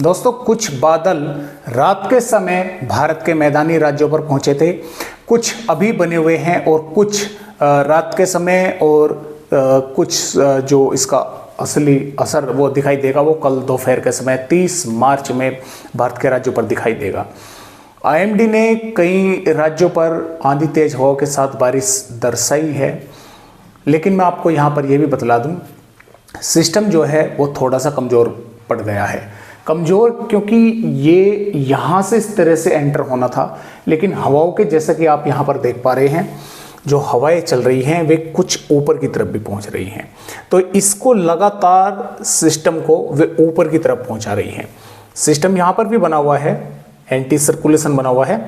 दोस्तों, कुछ बादल रात के समय भारत के मैदानी राज्यों पर पहुंचे थे, कुछ अभी बने हुए हैं और कुछ रात के समय और कुछ जो इसका असली असर वो दिखाई देगा वो कल दोपहर के समय 30 मार्च में भारत के राज्यों पर दिखाई देगा। आईएमडी ने कई राज्यों पर आंधी तेज हवाओं के साथ बारिश दर्शाई है, लेकिन मैं आपको यहाँ पर यह भी बतला दूँ, सिस्टम जो है वो थोड़ा सा कमज़ोर पड़ गया है। कमज़ोर क्योंकि ये यहाँ से इस तरह से एंटर होना था, लेकिन हवाओं के जैसा कि आप यहाँ पर देख पा रहे हैं, जो हवाएं चल रही हैं वे कुछ ऊपर की तरफ भी पहुँच रही हैं, तो इसको लगातार सिस्टम को वे ऊपर की तरफ पहुँचा रही हैं। सिस्टम यहाँ पर भी बना हुआ है, एंटी सर्कुलेशन बना हुआ है,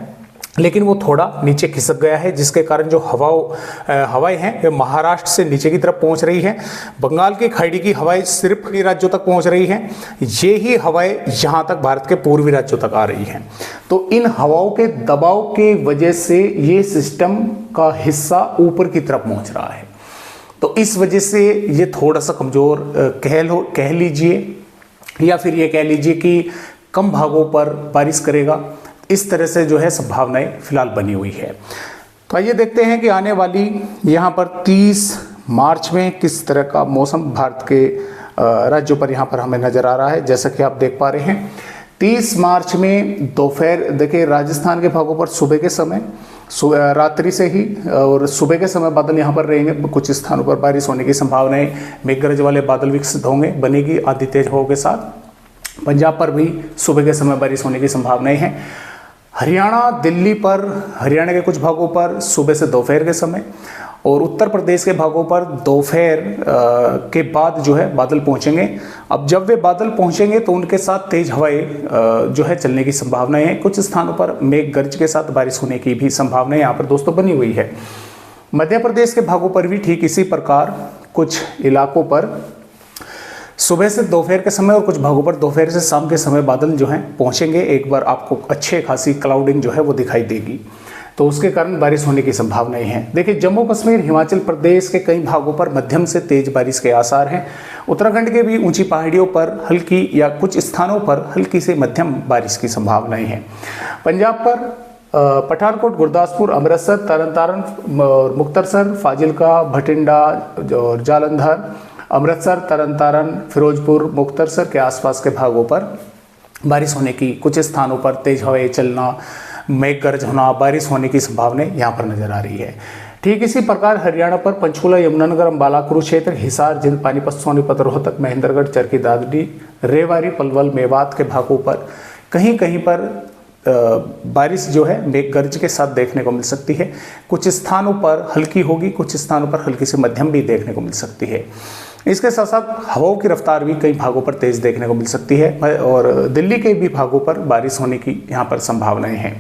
लेकिन वो थोड़ा नीचे खिसक गया है, जिसके कारण जो हवाएं हैं वे महाराष्ट्र से नीचे की तरफ पहुंच रही हैं। बंगाल की खाड़ी की हवाएं सिर्फ राज्यों तक पहुंच रही हैं, ये ही हवाएं यहाँ तक भारत के पूर्वी राज्यों तक आ रही हैं। तो इन हवाओं के दबाव के वजह से ये सिस्टम का हिस्सा ऊपर की तरफ पहुँच रहा है, तो इस वजह से ये थोड़ा सा कमज़ोर कह लीजिए, या फिर ये कह लीजिए कि कम भागों पर बारिश करेगा। इस तरह से जो है संभावनाएं फिलहाल बनी हुई है। तो आइए देखते हैं कि आने वाली यहाँ पर 30 मार्च में किस तरह का मौसम भारत के राज्यों पर यहाँ पर हमें नज़र आ रहा है। जैसा कि आप देख पा रहे हैं, 30 मार्च में दोपहर, देखिए राजस्थान के भागों पर सुबह के समय रात्रि से ही और सुबह के समय बादल यहाँ पर रहेंगे। कुछ स्थानों पर बारिश होने की संभावनाएं, मेघ गरज वाले बादल विकसित होंगे, बनेगी आंधी तेज हवाओं के साथ। पंजाब पर भी सुबह के समय बारिश होने की संभावनाएं हैं। हरियाणा, दिल्ली पर, हरियाणा के कुछ भागों पर सुबह से दोपहर के समय, और उत्तर प्रदेश के भागों पर दोपहर के बाद जो है बादल पहुंचेंगे। अब जब वे बादल पहुंचेंगे तो उनके साथ तेज हवाएं जो है चलने की संभावनाएं हैं। कुछ स्थानों पर मेघ गर्ज के साथ बारिश होने की भी संभावनाएं यहाँ पर दोस्तों बनी हुई है। मध्य प्रदेश के भागों पर भी ठीक इसी प्रकार कुछ इलाकों पर सुबह से दोपहर के समय और कुछ भागों पर दोपहर से शाम के समय बादल जो हैं पहुंचेंगे। एक बार आपको अच्छे खासी क्लाउडिंग जो है वो दिखाई देगी, तो उसके कारण बारिश होने की संभावनाएं हैं। देखिए, जम्मू कश्मीर, हिमाचल प्रदेश के कई भागों पर मध्यम से तेज बारिश के आसार हैं। उत्तराखंड के भी ऊंची पहाड़ियों पर हल्की या कुछ स्थानों पर हल्की से मध्यम बारिश की संभावनाएं हैं। पंजाब पर पठानकोट, गुरदासपुर, अमृतसर, तरन तारण, मुक्तसर, फाजिलका, भटिंडा और जालंधर, अमृतसर, तरन तारण, फिरोजपुर, मुक्तसर के आसपास के भागों पर बारिश होने की, कुछ स्थानों पर तेज हवाएं चलना, मेघ गर्ज होना, बारिश होने की संभावनाएं यहाँ पर नजर आ रही है। ठीक इसी प्रकार हरियाणा पर पंचकुला, यमुनानगर, अम्बाला, कुरुक्षेत्र, हिसार, जिंद, पानीपत, सोनीपत, रोहतक, महेंद्रगढ़, चरखी दादरी, रेवाड़ी, पलवल, मेवात के भागों पर कहीं कहीं पर बारिश जो है मेघ गर्ज के साथ देखने को मिल सकती है। कुछ स्थानों पर हल्की होगी, कुछ स्थानों पर हल्की से मध्यम भी देखने को मिल सकती है। इसके साथ साथ हवाओं की रफ्तार भी कई भागों पर तेज देखने को मिल सकती है, और दिल्ली के भी भागों पर बारिश होने की यहाँ पर संभावनाएं हैं।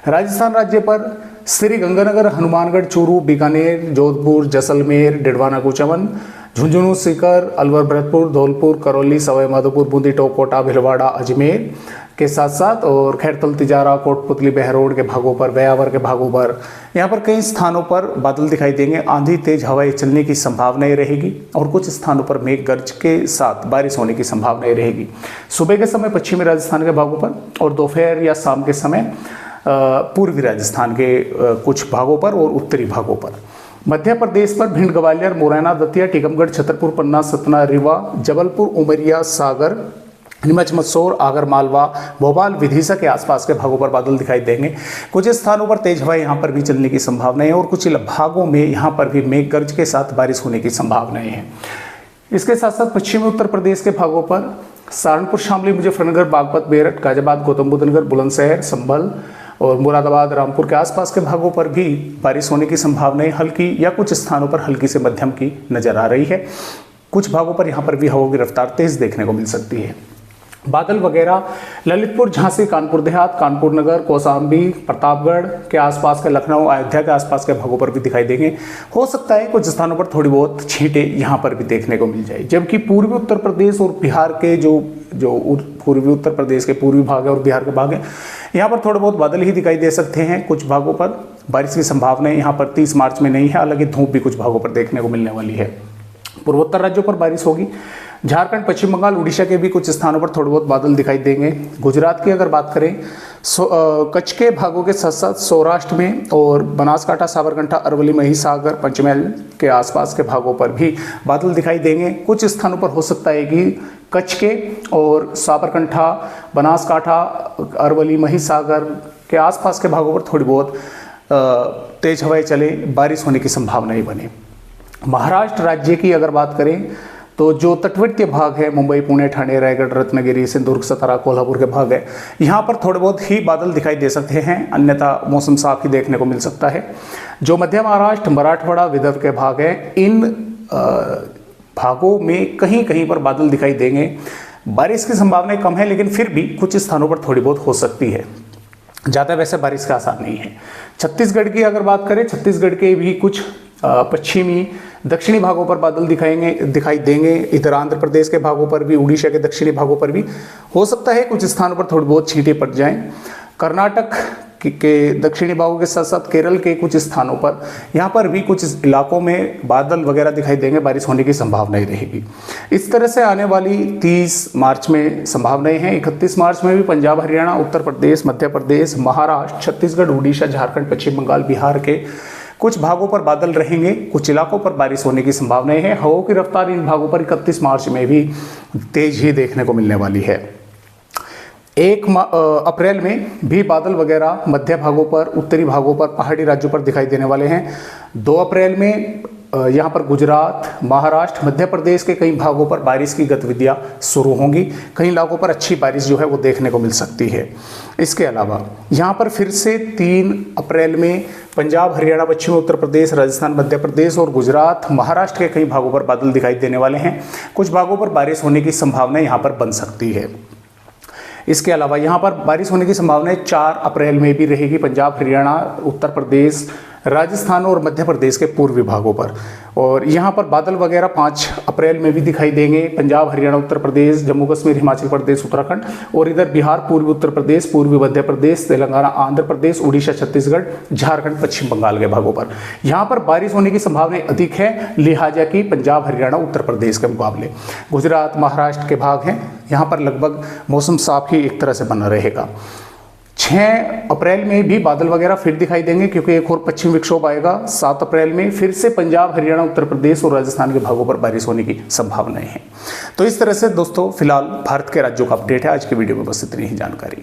राजस्थान राज्य पर श्रीगंगानगर, हनुमानगढ़, चूरू, बीकानेर, जोधपुर, जैसलमेर, डिडवाना, कुचामन, झुंझुनू, सीकर, अलवर, भरतपुर, धौलपुर, करौली, सवाई माधोपुर, बूंदी, टोंक, कोटा, भिलवाड़ा, अजमेर के साथ साथ और खैरतल, तिजारा, कोटपुतली, बहरोड के भागों पर, ब्यावर के भागों पर यहाँ पर कई स्थानों पर बादल दिखाई देंगे। आंधी तेज हवाएं चलने की संभावनाएं रहेगी और कुछ स्थानों पर मेघ गर्ज के साथ बारिश होने की संभावनाएं रहेगी। सुबह के समय पश्चिमी राजस्थान के भागों पर और दोपहर या शाम के समय पूर्वी राजस्थान के कुछ भागों पर और उत्तरी भागों पर। मध्य प्रदेश पर भिंड, ग्वालियर, मुरैना, दतिया, टीकमगढ़, छतरपुर, पन्ना, सतना, रीवा, जबलपुर, उमरिया, सागर, नीमच, मंदसौर, आगर मालवा, भोपाल, विदिशा के आसपास के भागों पर बादल दिखाई देंगे। कुछ स्थानों पर तेज हवाएं यहाँ पर भी चलने की संभावनाएं है और कुछ भागों में यहाँ पर भी मेघ गर्ज के साथ बारिश होने की संभावनाएं हैं। इसके साथ साथ पश्चिमी उत्तर प्रदेश के भागों पर सहारनपुर, शामली, मुजफ्फरनगर, बागपत, मेरठ, गाजियाबाद, गौतम बुद्ध नगर, बुलंदशहर, संभल और मुरादाबाद, रामपुर के आसपास के भागों पर भी बारिश होने की संभावनाएं हल्की या कुछ स्थानों पर हल्की से मध्यम की नजर आ रही है। कुछ भागों पर यहाँ पर भी हवाओं की रफ्तार तेज देखने को मिल सकती है। बादल वगैरह ललितपुर, झांसी, कानपुर देहात, कानपुर नगर, कौशाम्बी, प्रतापगढ़ के आसपास के, लखनऊ, अयोध्या के आसपास के भागों पर भी दिखाई देंगे। हो सकता है कुछ स्थानों पर थोड़ी बहुत छींटे यहाँ पर भी देखने को मिल जाए। जबकि पूर्वी उत्तर प्रदेश और बिहार के जो पूर्वी उत्तर प्रदेश के पूर्वी भाग है और बिहार के भाग है, यहाँ पर थोड़े बहुत बादल ही दिखाई दे सकते हैं। कुछ भागों पर बारिश की संभावना यहाँ पर 30 मार्च में नहीं है, हालांकि धूप भी कुछ भागों पर देखने को मिलने वाली है। पूर्वोत्तर राज्यों पर बारिश होगी। झारखंड, पश्चिम बंगाल, उड़ीसा के भी कुछ स्थानों पर थोड़े बहुत बादल दिखाई देंगे। गुजरात की अगर बात करें, कच्छ के भागों के साथ साथ सौराष्ट्र में और बनासकांठा, साबरकांठा, अरवली, महिसागर, पंचमहल के आसपास के भागों पर भी बादल दिखाई देंगे। कुछ स्थानों पर हो सकता है कि कच्छ के और साबरकांठा, बनासकांठा, अरवली, महिसागर के आसपास के भागों पर थोड़ी बहुत तेज हवाएं चले, बारिश होने की संभावना ही बने। महाराष्ट्र राज्य की अगर बात करें तो जो तटवर्तीय भाग है, मुंबई, पुणे, ठाणे, रायगढ़, रत्नागिरी, सिंधुदुर्ग, सतारा, कोल्हापुर के भाग है, यहाँ पर थोड़े बहुत ही बादल दिखाई दे सकते हैं, अन्यथा मौसम साफ ही देखने को मिल सकता है। जो मध्य महाराष्ट्र, मराठवाड़ा, विदर्भ के भाग हैं, इन भागों में कहीं कहीं पर बादल दिखाई देंगे। बारिश की संभावनाएं कम है, लेकिन फिर भी कुछ स्थानों पर थोड़ी बहुत हो सकती है, ज़्यादा वैसे बारिश का आसार नहीं है। छत्तीसगढ़ की अगर बात करें, छत्तीसगढ़ के भी कुछ पश्चिमी, दक्षिणी भागों पर बादल दिखाई देंगे। इधर आंध्र प्रदेश के भागों पर भी, उड़ीसा के दक्षिणी भागों पर भी हो सकता है कुछ स्थानों पर थोड़ी बहुत छींटें पड़ जाएं। कर्नाटक के दक्षिणी भागों के साथ साथ केरल के कुछ स्थानों पर, यहाँ पर भी कुछ इलाकों में बादल वगैरह दिखाई देंगे, बारिश होने की संभावनाएं रहेगी। इस तरह से आने वाली 30 मार्च में संभावनाएं हैं। 31 मार्च में भी पंजाब, हरियाणा, उत्तर प्रदेश, मध्य प्रदेश, महाराष्ट्र, छत्तीसगढ़, उड़ीसा, झारखंड, पश्चिम बंगाल, बिहार के कुछ भागों पर बादल रहेंगे, कुछ इलाकों पर बारिश होने की संभावनाएं हैं। हवाओं की रफ्तार इन भागों पर 31 मार्च में भी तेज ही देखने को मिलने वाली है। 1 अप्रैल में भी बादल वगैरह मध्य भागों पर, उत्तरी भागों पर, पहाड़ी राज्यों पर दिखाई देने वाले हैं। 2 अप्रैल में यहाँ पर गुजरात, महाराष्ट्र, मध्य प्रदेश के कई भागों पर बारिश की गतिविधियाँ शुरू होंगी। कई इलाकों पर अच्छी बारिश जो है वो देखने को मिल सकती है। इसके अलावा यहाँ पर फिर से 3 अप्रैल में पंजाब, हरियाणा, पश्चिम उत्तर प्रदेश, राजस्थान, मध्य प्रदेश और गुजरात, महाराष्ट्र के कई भागों पर बादल दिखाई देने वाले हैं। कुछ भागों पर बारिश होने की संभावना यहाँ पर बन सकती है। इसके अलावा यहाँ पर बारिश होने की संभावना 4 अप्रैल में भी रहेगी पंजाब, हरियाणा, उत्तर प्रदेश, राजस्थान और मध्य प्रदेश के पूर्वी भागों पर। और यहाँ पर बादल वगैरह 5 अप्रैल में भी दिखाई देंगे पंजाब, हरियाणा, उत्तर प्रदेश, जम्मू कश्मीर, हिमाचल प्रदेश, उत्तराखंड और इधर बिहार, पूर्वी उत्तर प्रदेश, पूर्वी मध्य प्रदेश, तेलंगाना, आंध्र प्रदेश, उड़ीसा, छत्तीसगढ़, झारखंड, पश्चिम बंगाल के भागों पर। यहाँ पर बारिश होने की संभावना अधिक है, लिहाजा कि पंजाब, हरियाणा, उत्तर प्रदेश के मुकाबले। गुजरात, महाराष्ट्र के भाग हैं, यहाँ पर लगभग मौसम साफ ही एक तरह से बना रहेगा। 6 अप्रैल में भी बादल वगैरह फिर दिखाई देंगे, क्योंकि एक और पश्चिम विक्षोभ आएगा। 7 अप्रैल में फिर से पंजाब, हरियाणा, उत्तर प्रदेश और राजस्थान के भागों पर बारिश होने की संभावनाएं हैं। तो इस तरह से दोस्तों फिलहाल भारत के राज्यों का अपडेट है। आज के वीडियो में बस इतनी ही जानकारी।